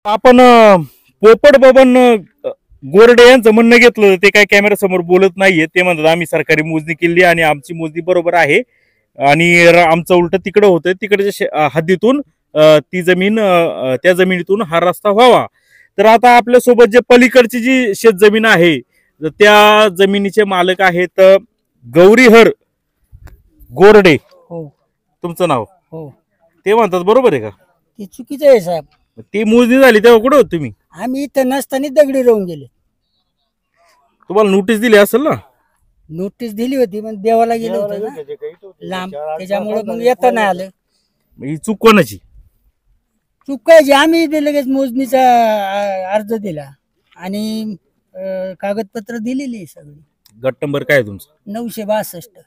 आपण पोपट बबन गोरडे यांचं म्हणणं घेतलं ते काय कॅमेरा समोर बोलत नाहीये. ते म्हणतात आम्ही सरकारी मोजणी केली आणि आमची मोजणी बरोबर आहे आणि आमचं उलट तिकडं होतं, तिकडच्या हद्दीतून ती जमीन त्या जमिनीतून हा रस्ता व्हावा. तर आता आपल्या सोबत जे पलीकडची जी शेत जमीन आहे त्या जमिनीचे मालक आहेत गौरीहर गोरडे. हो तुमचं नाव? हो ते म्हणतात बरोबर आहे का? ते चुकीचं आहे साहेब. ती मोजणी झाली तेव्हा कुठे होत तुम्ही? आम्ही इथं नसताना दगडी राहून गेले. तुम्हाला नोटीस दिली असेल ना? नोटीस दिली होती पण देवाला गेलो होतो ना लांब, त्याच्यामुळे मग येता नाही आलं. ही चूक कोणाची? चुकायची. आम्ही इथे लगेच मोजणीचा अर्ज दिला आणि कागदपत्र दिलेली सगळी. गट नंबर काय आहे तुमचा? 962.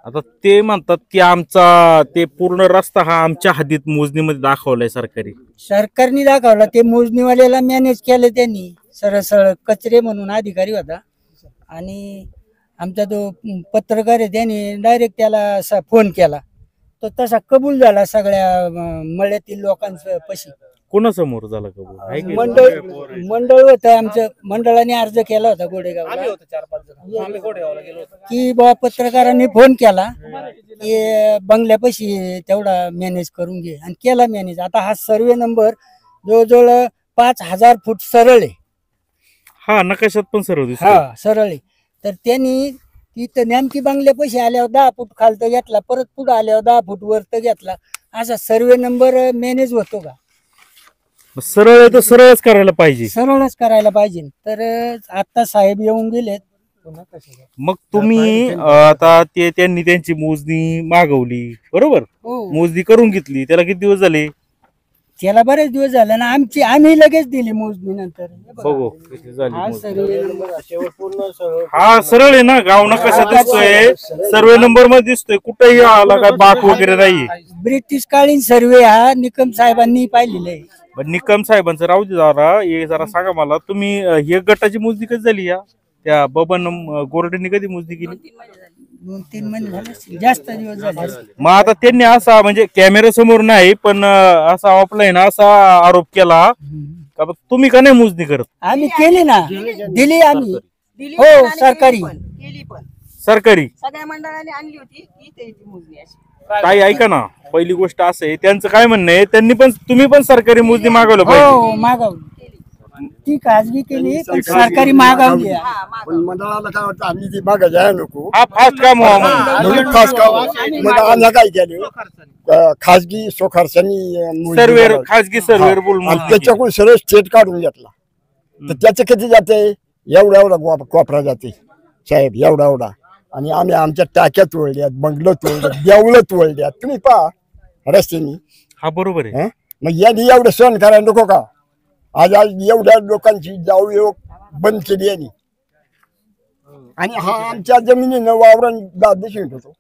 आता ते म्हणतात की आमचा ते पूर्ण रस्ता हा आमच्या हद्दीत मोजणीमध्ये दाखवलाय सरकारी. सरकारने दाखवला, ते मोजणीवाल्याला मॅनेज केलं त्यांनी. सरळ सरळ कचरे म्हणून अधिकारी होता आणि आमचा तो पत्रकार आहे त्याने डायरेक्ट त्याला फोन केला, तो तसा कबूल झाला सगळ्या मळ्यातील लोकांचं पशी. कोणासमोर झाला कबूल? मंडळ होतं आमचं, मंडळाने अर्ज केला होता गोडेगावला की बाबा पत्रकारांनी फोन केला की बंगल्यापाशी तेवढा मॅनेज करून घे, आणि केला मॅनेज. आता हा सर्वे नंबर जवळजवळ 5000 फूट सरळ आहे. हा नकाशात पण सर्व दिसतो. हा सरळ आहे. तर त्यांनी तिथं नेमकी बंगल्यापाशी आल्यावर 10 फूट खालतं घेतला, परत पुढे आल्यावर 10 फूट वरतं घेतला. असा सर्वे नंबर मॅनेज होतो का? सरळ आहे तर सरळच करायला पाहिजे. सरळच करायला पाहिजे. तर आता साहेब येऊन गेलेत. मग तुम्ही आता ते त्यांनी त्यांची मोजणी मागवली बरोबर, हो मोजणी करून घेतली, त्याला किती दिवस झाले? त्याला बरेच दिवस झाले ना. आम्ही लगेच दिली मोजणी नंतर. बघू किती झाली हा मोजणी. सर्वे नंबर हा सरळ आहे ना, गाव नकाशा दिसतोय, सर्वे नंबर मध्ये दिसतोय, कुठेही आला काय बाक वगैरे नाही. ब्रिटिश कालीन सर्वे हा निकम साहेबांनी पाहिलेला आहे. निकम साहेबांचं राहू दे जरा, हे जरा सांगा मला तुम्ही हे गटाची मोजणी कधी झाली? या त्या बबन गोरडेंनी कधी मोजणी केली? 2-3 महिने झाले, जास्त दिवस झाले. मग आता त्यांनी असा म्हणजे कॅमेरा समोर नाही पण असा ऑफलाईन असा आरोप केला का तुम्ही का नाही मोजणी करत? आम्ही केली ना, दिली आम्ही. हो सरकारी सरकारी सगळ्या मंडळाने आणली होती ती मोजणी अशी. ताई ऐका ना, पहिली गोष्ट असं आहे, त्यांचं काय म्हणणं आहे, त्यांनी पण तुम्ही पण सरकारी मोजणी मागवलं पाहिजे. हो मागवली, ती खाजगी केली पण सरकारी मागवली. पण मंडळाला काय वाटतं आम्ही ती मागे जायला नको, हा फास्ट काम व्हावं म्हणून. म्हणून खास काम मंडळाला काय केलं, खाजगी सोखारसानी सर्वेर खाजगी सर्वेर बोल आणि त्याच्याकडून सरळ स्टेट काढून घेतला. तर त्याचं किती जाते? एवढा एवढा कोपरा जाते साहेब, एवढा एवढा. आणि आम्ही आमच्या टाक्या तोडल्यात, बंगलं तोडल्यात, देवळं तोडल्यात. तुम्ही पहा रस्त्यानी. हा बरोबर आहे. मग यांनी एवढं सहन करायला नको का? आज एवढ्या लोकांची जाऊ येऊ बंद केली यांनी. आणि हा आमच्या जमिनीनं वावरण दिसून होतो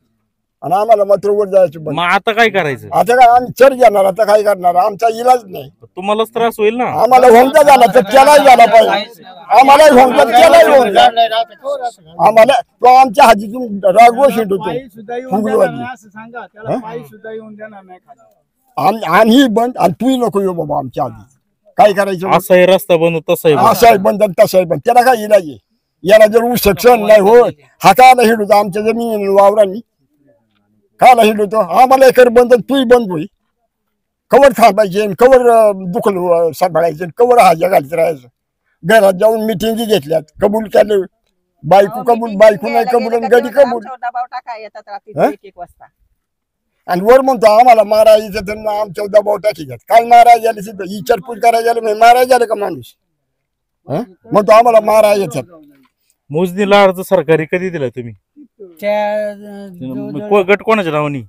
आणि आम्हाला मात्र वर जायचं बंद. मग आता काय करायचं? आता काय आम्ही चर घेणार, आता काय करणार? आमचा इलाज नाही. तुम्हालाच त्रास होईल ना. आम्हाला होंका झाला तर त्यालाही झाला पाहिजे, आम्हाला होंका त्यालाही होंका. आम्हाला तो आमच्या हातीतून रागवू शिंटतो आम्ही बंद आणि तूही नको येऊ बाबा आमच्या आधी. काय करायचं? असा हे रस्ता बंद तसाही बंद. असाही बंद तसाही बंद. त्याला काय इलाज आहे? याला जर ऊस सक्षम नाही होत, हा कायला हिंडतो आमच्या जमिनी वावरांनी? कायला हिंडतो? आम्हाला एकर बंद तूही बंद होई. कवर थांबायचे, कवर दुखल सांभाळायचं, कवर हाज्या घालत राहायचं. घरात जाऊन मिटिंगी घेतल्यात, कबूल केलं, बायको कबूल, बायको नाही कबूल, गडी कबूल. दबाव टाका येतात रात्री 1-1 वाजता. आणि वर म्हणतो आम्हाला मारायचं तर आमच्या दबाव टाकीच्यात. काय मारायला झाले तिथं विचारपूस करायला झालं, मारायला झालं का माणूस? म्हणतो आम्हाला मारायला येतात. मोजणीला अर्ज सरकारी कधी दिला तुम्ही? गट कोणाच्या नावानी?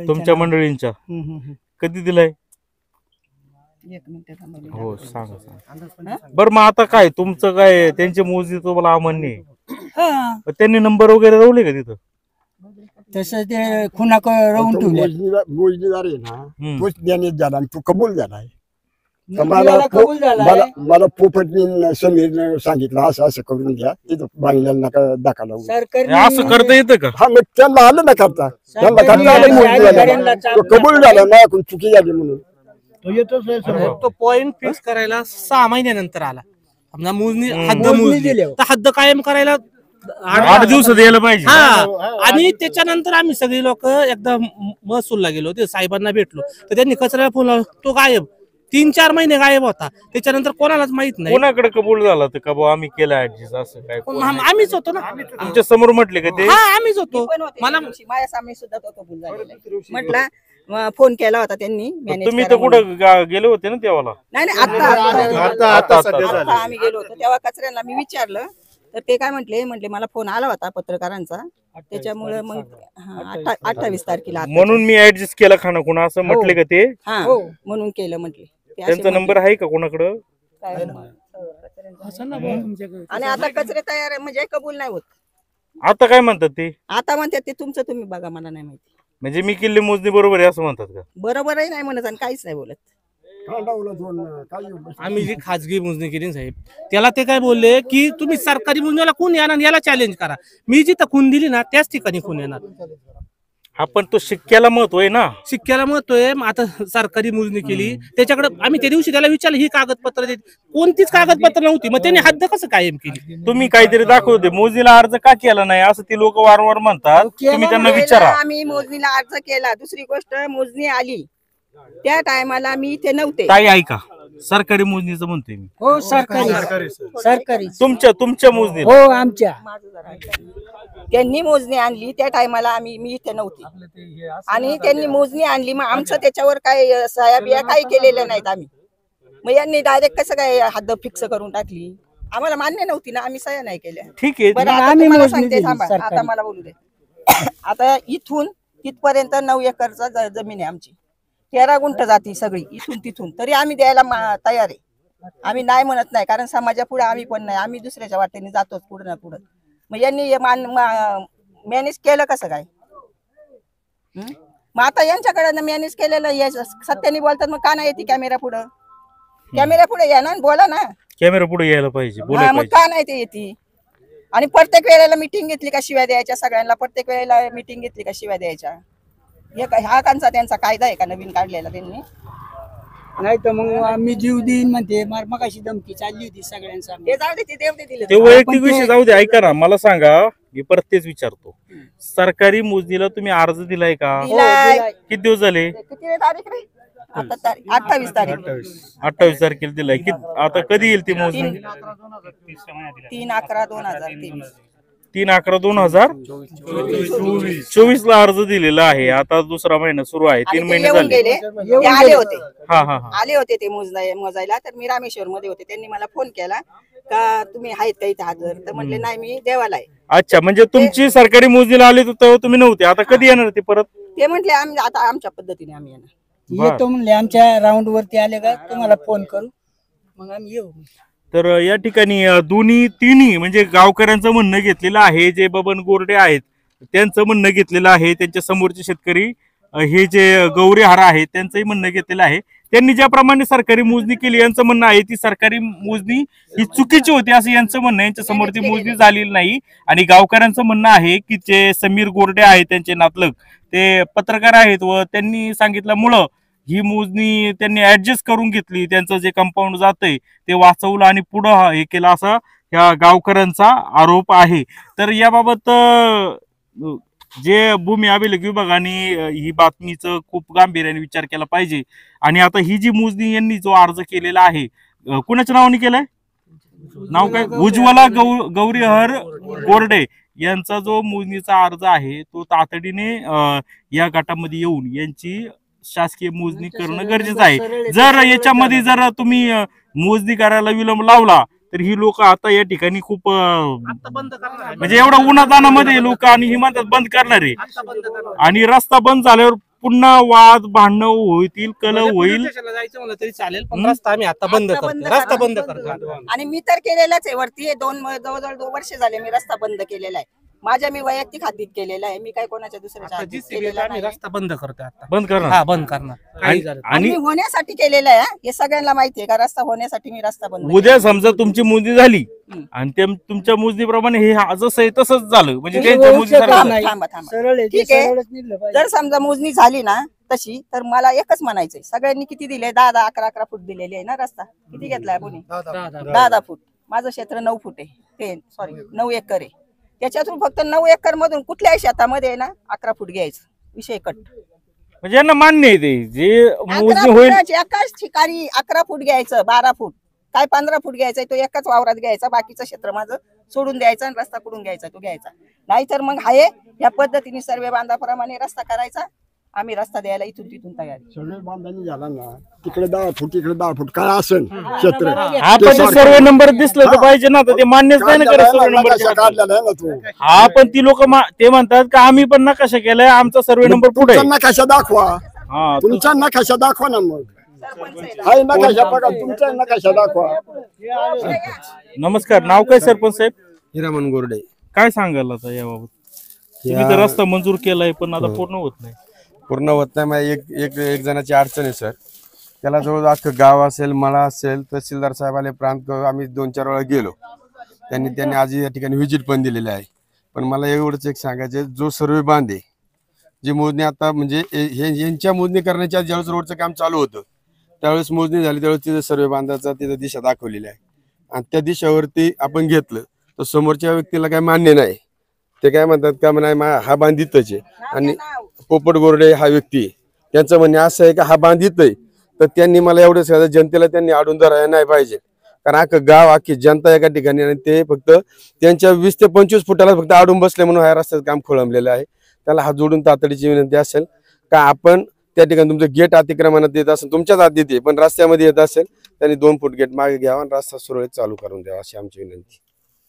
तुमच्या मंडळींच्या. कधी दिलाय? हो सांगा सांगा. बरं मग आता काय तुमचं काय त्यांची मोजणी तुम्हाला अमान्य आहे? त्यांनी नंबर वगैरे लावले का तिथं? तसं ते खुना राहून ठेवले. मोजणीदार आहे ना, तोच ज्ञानेच झाला आणि तो कबूल झालाय. कबूल झाला. मला पोपटनी समीरने सांगितलं असं असं करून घ्या, तिथं बांगल्याला नका दाखवला. सरकारी असं करता येतं का? हा मग त्यांना आलं ना करता, त्यांना करता आलं. तो कबूल झाला, माझ्याकडून चुकी झाली म्हणून. तो पॉइंट फिक्स करायला 6 महिन्यानंतर आला. समजा मोजणी हद्द मोजणी मोजली दिल्यावर. तर हद्द कायम करायला 8 दिवसात यायला पाहिजे. हा. आणि त्याच्यानंतर आम्ही सगळी लोक एकदा महसूलला गेलो, ते साहेबांना भेटलो, तर त्यांनी कचऱ्याला फोन लावला, तो गायब. 3-4 महिने गायब होता. त्याच्यानंतर कोणालाच माहित नाही. कोणाकडे कबूल झाला तर का बुवा आम्ही केलं ऍडजस्ट असं काय कोण नाही? आम्हीच होतो ना. तुमच्या समोर म्हटले का ते? हा, आम्हीच होतो. मी पण होते मला त्या दिवशी. माझ्या सामने सुद्धा तो कबूल झालेला आहे. म्हटलं फोन केला होता त्यांनी manage तुम्ही तर करा म्हणून. कुठं गेले होते ना तेव्हा? नाही नाही, आता आता आता आम्ही गेलो होतो तेव्हा कचऱ्यांना मी विचारलं, तर ते काय म्हटले मला फोन आला होता पत्रकारांचा, त्याच्यामुळे मग 28 तारखेला आता. म्हणून मी ऍडजस्ट केला खाना खुणा असं म्हटले का ते? हा म्हणून केलं म्हटले. ते असे त्यांचा म्हटले. नंबर आहे का कोणाकडं? काय आणि आता कचरे तयार आहे म्हणजे कबूल नाही होत. आता काय म्हणतात ते? आता म्हणतात ते तुमचं तुम्ही बघा, मला नाही माहिती. म्हणजे मी किल्ले मोजणी बरोबर आहे असं म्हणतात का? बरोबरही नाही म्हणत आणि काहीच नाही बोलत. आम्ही जी खाजगी मोजणी केली ना साहेब, त्याला ते काय बोलले की तुम्ही सरकारी मोजणीला कोण येणार, याला चॅलेंज करा. मी जिथं खून दिली ना त्याच ठिकाणी खून येणार. आपण तो शिक्क्याला महत्व आहे ना. शिक्क्याला महत्व आहे. मग आता सरकारी मोजणी केली, त्याच्याकडे आम्ही त्या दिवशी त्याला विचारलं, ही कागदपत्र देत, कोणतीच कागदपत्र नव्हती. मग त्यांनी हद्द कसं कायम केली? तुम्ही काहीतरी दाखवते, मोजणीला अर्ज का केला नाही असं ती लोक वारंवार म्हणतात. तुम्ही त्यांना विचारा. आम्ही मोजणीला अर्ज केला. दुसरी गोष्ट, मोजणी आली त्या टायमाला मी इथे नव्हते. ताई ऐका, सरकारी मोजणीचं म्हणतोय मी. हो सरकारी तुमच्या मोजणीला. हो आमच्या. त्यांनी मोजणी आणली त्या टायमाला मी इथे नव्हती आणि त्यांनी मोजणी आणली. मग आमचं त्याच्यावर काय सह्या बिया काही केलेल्या नाहीत आम्ही. मग यांनी डायरेक्ट कसं काय हद्द फिक्स करून टाकली? आम्हाला मान्य नव्हती ना, आम्ही सह्या नाही केल्या. ठीक आहे. बरं, आता आम्ही तुम्हाला मोजणी सांगते, दिली थांबा, सरकारी. आता मला बोलू दे. आता इथून तिथपर्यंत 9 एकरचा जमीन आहे आमची. 13 गुंठ जाती सगळी इथून तिथून. तरी आम्ही द्यायला तयार आहे. आम्ही नाही म्हणत नाही, कारण समाजापुढे आम्ही पण नाही, आम्ही दुसऱ्याच्या वाटेने जातोच पुढे ना पुढे. मग यांनी मॅनेज केलं कसं काय? मग आता यांच्याकडे मॅनेज केलेलं सत्याने बोलतात, मग का नाही येते कॅमेरा पुढं? कॅमेरा पुढे या ना, बोला ना. कॅमेरा पुढे यायला पाहिजे, बोलायला मग पाहिजे. का नाही ते येते? आणि प्रत्येक वेळेला मिटिंग घेतली का शिव्या द्यायच्या सगळ्यांना? प्रत्येक वेळेला मिटिंग घेतली का शिव्या द्यायच्या? हा त्यांचा कायदा आहे का नवीन काढलेला त्यांनी? नाही तर मग आम्ही जीव देईन म्हणते. मगाशी धमकी चालली होती सगळ्यांचा. ते जाऊ दे, ते देव दे दिले. ते वैयक्तिक विषय जाऊ दे. ऐका ना, मला सांगा, मी परत तेच विचारतो. सरकारी मोजणीला तुम्ही अर्ज दिलाय का? दिलाय. किती दिवस झाले? किती तारीख रे? आता 28 तारीख. 28 तारखेला दिलाय. आता कधी येईल ती मोजणी? 3/11/2023. 3/11/2024 ला अर्ज दिलेला आहे. आता दुसरा महिना सुरू आहे, 3 महिने येऊन झाले. गेले, ते आले होते. हा. आले होते ते मोजायला. तर मी रामेश्वर मध्ये होते. त्यांनी मला फोन केला का तुम्ही आहेत का इथे हजर? तर म्हटले नाही, मी देवाला आहे. अच्छा, म्हणजे तुमची सरकारी मोजणीला आली तेव्हा तुम्ही नव्हते. आता कधी येणार ते परत? ते म्हटले आम्ही आता आमच्या पद्धतीने आम्ही येणार. येतो म्हणले, आमच्या राऊंड वरती आले का तुम्हाला फोन करू, मग आम्ही येऊ. तर या ठिकाणी तिन्ही म्हणजे गावकऱ्यांचं म्हणणं घेतलेलं आहे. जे बबन गोरडे आहेत त्यांचं म्हणणं घेतलेलं आहे. त्यांच्या समोरचे शेतकरी हे जे गौरीहार आहेत त्यांचंही म्हणणं घेतलेलं आहे. त्यांनी ज्याप्रमाणे सरकारी मोजणी केली, यांचं म्हणणं आहे ती सरकारी मोजणी ही चुकीची होती असं यांचं म्हणणं आहे. यांच्या समोर ती मोजणी झालेली नाही. आणि गावकऱ्यांचं म्हणणं आहे की जे समीर गोरडे आहेत त्यांचे नातलग ते पत्रकार आहेत व त्यांनी सांगितल्यामुळं ही मोजणी त्यांनी ऍडजस्ट करून घेतली. त्यांचं जे कंपाऊंड जातंय ते वाचवलं आणि पुढं हे केलं असा या गावकऱ्यांचा आरोप आहे. तर याबाबत जे भूमी अभिलेख विभागाने ही बातमीचं खूप गांभीर्याने विचार केला पाहिजे. आणि आता ही जी मोजणी यांनी जो अर्ज केलेला आहे, कुणाच्या नावाने केलाय? नाव काय? उज्ज्वला गौरीहर गोरडे यांचा जो मोजणीचा अर्ज आहे तो तातडीने या गटामध्ये येऊन यांची शासकीय मोजणी करणं गरजेचं आहे. जर याच्यामध्ये जर तुम्ही मोजणी करायला विलंब लावला तर ही लोक आता या ठिकाणी खूप म्हणजे एवढा उन्हातानामध्ये लोक आणि ही म्हणतात बंद करणार आहे. आणि रस्ता बंद झाल्यावर पुन्हा वाद भांडणं होतील, कलह होईल. जायचं म्हणलं तरी चालेल, पण रस्ता आम्ही आता बंद करतो. रस्ता बंद करतो. आणि मी तर केलेलाच आहे. वरती जवळजवळ 2 वर्ष झाले मी रस्ता बंद केलेला आहे. माझ्या मी वैयक्तिक हद्दीत केलेला आहे. मी काय कोणाच्या दुसऱ्याच्या हद्दीत केलेला नाही. रस्ता बंद करतो आता. बंद करणार. हा, बंद करणार. काही झालं तर. आणि होण्यासाठी केलेला आहे. हे सगळ्यांना माहिती आहे का? रस्ता होण्यासाठी मी रस्ता बंद उद्या समजा तुमची मोजणी झाली आणि तुमच्या मोजणीप्रमाणे हे जसं आहे तसंच झालं म्हणजे त्यांच्या मोजणीसारखं थांबा. सरळ आहे, ठीक आहे. सरळच निघलं पाहिजे. जर समजा मोजणी झाली ना तशी, तर मला एकच म्हणायचंय, सगळ्यांनी किती दिले? 10-10, 11-11 फूट दिलेली आहे ना रस्ता. किती घेतलाय कोणी? 10-10 फूट. माझं क्षेत्र 9 फूट आहे, ते सॉरी 9 एकर आहे. त्याच्यातून फक्त 9 एकर मधून कुठल्याही शेतामध्ये आहे ना 11 फूट घ्यायचं, विषय कट. म्हणजे यांना मान्य आहे ते जे 11 मोजणी होईल. फुटाची एकाच ठिकाणी 11 फूट घ्यायचं, 12 फूट काय 15 फूट घ्यायचा, तो एकाच वावरात घ्यायचा, बाकीचं क्षेत्र माझं सोडून द्यायचं आणि रस्ता कुठून घ्यायचा तो घ्यायचा. नाहीतर मग आहे या पद्धतीने सर्वे बांधाप्रमाणे रस्ता करायचा. आम्ही रस्ता द्यायला इथून तिथून तयार. सर्वे बांधणी झाला ना, तिकडे 10 फूट इकडे 10 फूट काय असेल क्षेत्र, आपण सर्वे नंबर दिसलं तर पाहिजे ना, तर ते मान्यच नाही ना करत सर्वे नंबर. काढलेला आहे ना तो. हा पण ती लोक ते म्हणतात का आम्ही पण नकाशा केलाय, आमचा सर्वे नंबर पुढे आहे. तुमचा नकाशा दाखवा, हा तुमचा नकाशा दाखवा ना. मग हाय नकाशा बघा, तुमचा नकाशा दाखवा. नमस्कार, नाव काय सरपंच साहेब? हिरामन गोरडे. काय सांगाल आता याबाबत? तुम्ही तर रस्ता मंजूर केलाय पण आता पूर्ण होत नाही. पूर्ण होत नाही. मग एक जणाची अडचण आहे सर. त्याला जवळ अख्खं गाव असेल, मळा असेल, तहसीलदार साहेब आले, प्रांत आम्ही 2-4 वेळा गेलो. त्यांनी आज या ठिकाणी व्हिजिट पण दिलेली आहे. पण मला एवढंच एक सांगायचं, जो सर्वे बांधे जी मोजणी आता म्हणजे यांच्या मोजणी करण्याच्या ज्यावेळेस रोडचं काम चालू होतं त्यावेळेस मोजणी झाली, त्यावेळेस तिथं सर्वे बांधाचा तिथं दिशा दाखवलेली आहे. आणि त्या दिशेवरती आपण घेतलं तर समोरच्या व्यक्तीला काय मान्य नाही. ते काय म्हणतात का म्हणा हा बांधितच आहे. आणि पोपट गोरडे हा व्यक्ती, त्यांचं म्हणणे असं आहे का हा बांधित आहे, तर त्यांनी मला एवढंच सांगितलं, जनतेला त्यांनी अडून धरायला नाही पाहिजे. कारण अख्खं गाव अख्खी जनता एका ठिकाणी, आणि ते फक्त त्यांच्या 20 ते 25 फुटाला फक्त अडून बसले म्हणून हा रस्त्याचं काम खोळंबलेलं आहे. त्याला हात जोडून तातडीची विनंती असेल का आपण त्या ठिकाणी तुमचं गेट अतिक्रमणात येत असेल, तुमच्याच आत येते पण रस्त्यामध्ये येत असेल, त्यांनी 2 फूट गेट मागे घ्यावा आणि रस्ता सुरळीत चालू करून द्यावा अशी आमची विनंती.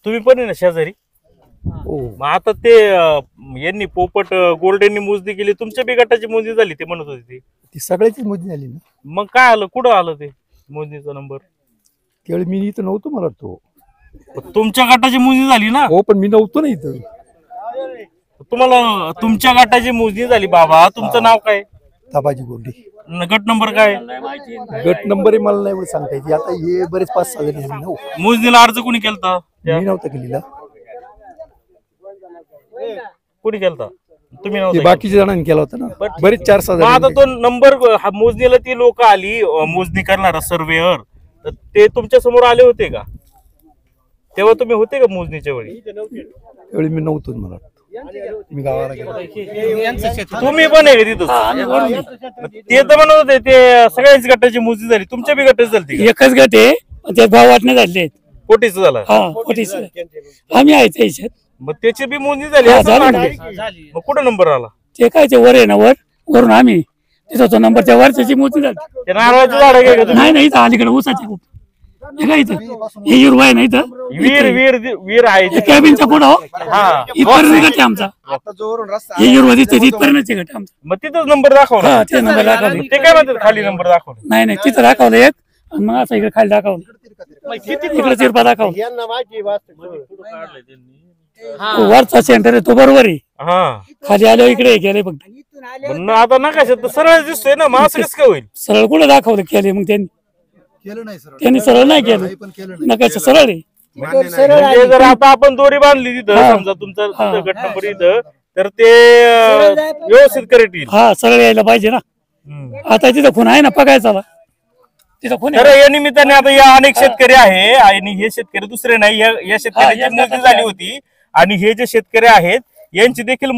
तुम्ही पण आहे ना शेजारी? मग आता ते यांनी पोपट गोल्डेंनी मोजणी केली, तुमच्या बी गटाची मोजणी झाली ते म्हणत होते ती सगळ्याचीच मोजणी झाली ना. मग काय आलं, कुठं आलं ते मोजणीचा नंबर? त्यावेळी मी इथं नव्हतो, मला वाटतो. तुमच्या गटाची मोजणी झाली ना? हो, पण मी नव्हतो ना इथं. तुम्हाला तुमच्या गटाची मोजणी झाली बाबा. तुमचं नाव काय? ताबाजी गोरडे. गट नंबर काय? गट नंबर मला नाही एवढं सांगता येते. आता हे बरेच 5-6 जण आहेत ना. मोजणीला अर्ज कोणी केलता? मी नव्हता केलेला, कोणी केलता? तुम्ही ते नव्हता? बाकीच्या जणांनी केला होता ना. बरेच 4-6 मग आता जण. तो नंबर मोजणीला ती लोक आली, मोजणी करणारा सर्वेअर, तर ते तुमच्या समोर आले होते का? तेव्हा तुम्ही होते का मोजणीच्या वेळी? त्यावेळी मी नव्हतो, मला वाटतं. मी गावाला गेलो. तुम्ही पण आहे का तिथं? ते तर म्हणत होते ते सगळ्यांची गटाची मोजणी झाली, तुमच्या बी गटाची झाली? एकच गट आहे, ते भाव वाटणे झाले. कोटीच झाला? हा, कोटीच. आम्ही आहे त्याच्यात. मग त्याची बी मोजणी झाली हा, असं झाली वाटतंय. मग कुठं नंबर आला? ते काय ते वर आहे ना, वरून आम्ही तिथं तो नंबर त्या वरच्याची मोजणी झाली. ते नारळाचं झाड आहे का? नाही नाही, इथं अलीकडे ऊसाचे खूप. हे काय इथं हे हिरवा आहे ना, इथं वीर वीर वीर आहे हे कॅबिनच्या पुढं. हा. इथपर्यंत गट आहे आमचा. हे हिरवा दिसते इथपर्यंत गट आमचा. मग तिथंच नंबर दाखवला? हा, ते नंबर दाखवले. ते काय म्हणतात खाली नंबर दाखवला? नाही नाही, तिथं दाखवलं एक, आणि मग असं इकडे खाली दाखवलं, इकडे चिरपा दाखवलं. वरचा सेंटर आहे तो बरोबर आहे. हा. खाली आलो इकडे गेले फक्त. पण आता नकाशात तर सरळ दिसतोय ना, मग असं कसं काय होईल? सरळ कुठे दाखवलं केले मग त्यांनी सरळ नाही केलं. नकाशा सरळ आहे. म्हणजे जर आता आपण दोरी बांधली तिथं, समजा तुमचा गट नंबर इथं, तर ते व्यवस्थित करेक्ट येईल. हा, सरळ यायला पाहिजे ना. आता तिथं खून आहे ना, बघायचा तिथं खून तर या निमित्ताने आता या अनेक शेतकरी आहे, आणि हे शेतकरी दुसरे नाही, या शेतकऱ्यांची मोजणी झाली होती, आणि हे जे शेतकरी आहेत यांची देखील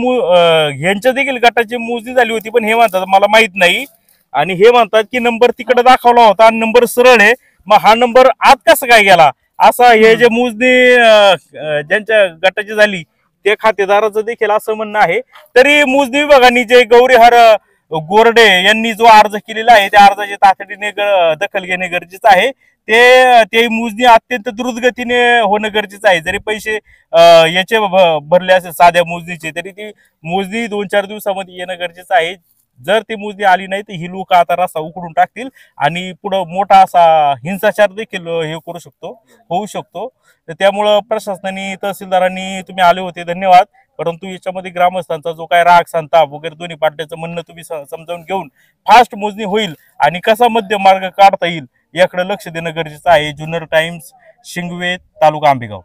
यांच्या देखील गटाची मोजणी झाली होती. पण हे म्हणतात मला माहित नाही, आणि हे म्हणतात की नंबर तिकडे दाखवला होता आणि नंबर सरळ आहे, मग हा नंबर आत कसा काय गेला, असा हे जे मोजणी ज्यांच्या गटाची झाली ते खातेदाराचं देखील असं म्हणणं आहे. तरी मोजणी विभागाने जे गौरीहर गोरडे यांनी जो अर्ज केलेला आहे त्या अर्जाची तातडीने दखल घेणे गरजेचं आहे. ते मोजणी अत्यंत द्रुतगतीने होणं गरजेचं आहे. जरी पैसे याचे भरले असेल साध्या मोजणीचे, तरी ती मोजणी 2-4 दिवसामध्ये येणं गरजेचं आहे. जर ती मोजणी आली नाही तर ही लोक आता रस्ता उकडून टाकतील आणि पुढे मोठा असा हिंसाचार देखील हे होऊ शकतो. तर त्यामुळं प्रशासनाने, तहसीलदारांनी, तुम्ही आले होते धन्यवाद, परंतु याच्यामध्ये ग्रामस्थांचा जो काय राग, संताप वगैरे दोन्ही पार्ट्याचं म्हणणं तुम्ही समजावून घेऊन फास्ट मोजणी होईल आणि कसा मध्य मार्ग काढता येईल याकडे लक्ष देणं गरजेचं आहे. जुन्नर टाइम्स, शिंगवे, तालुका आंबेगाव.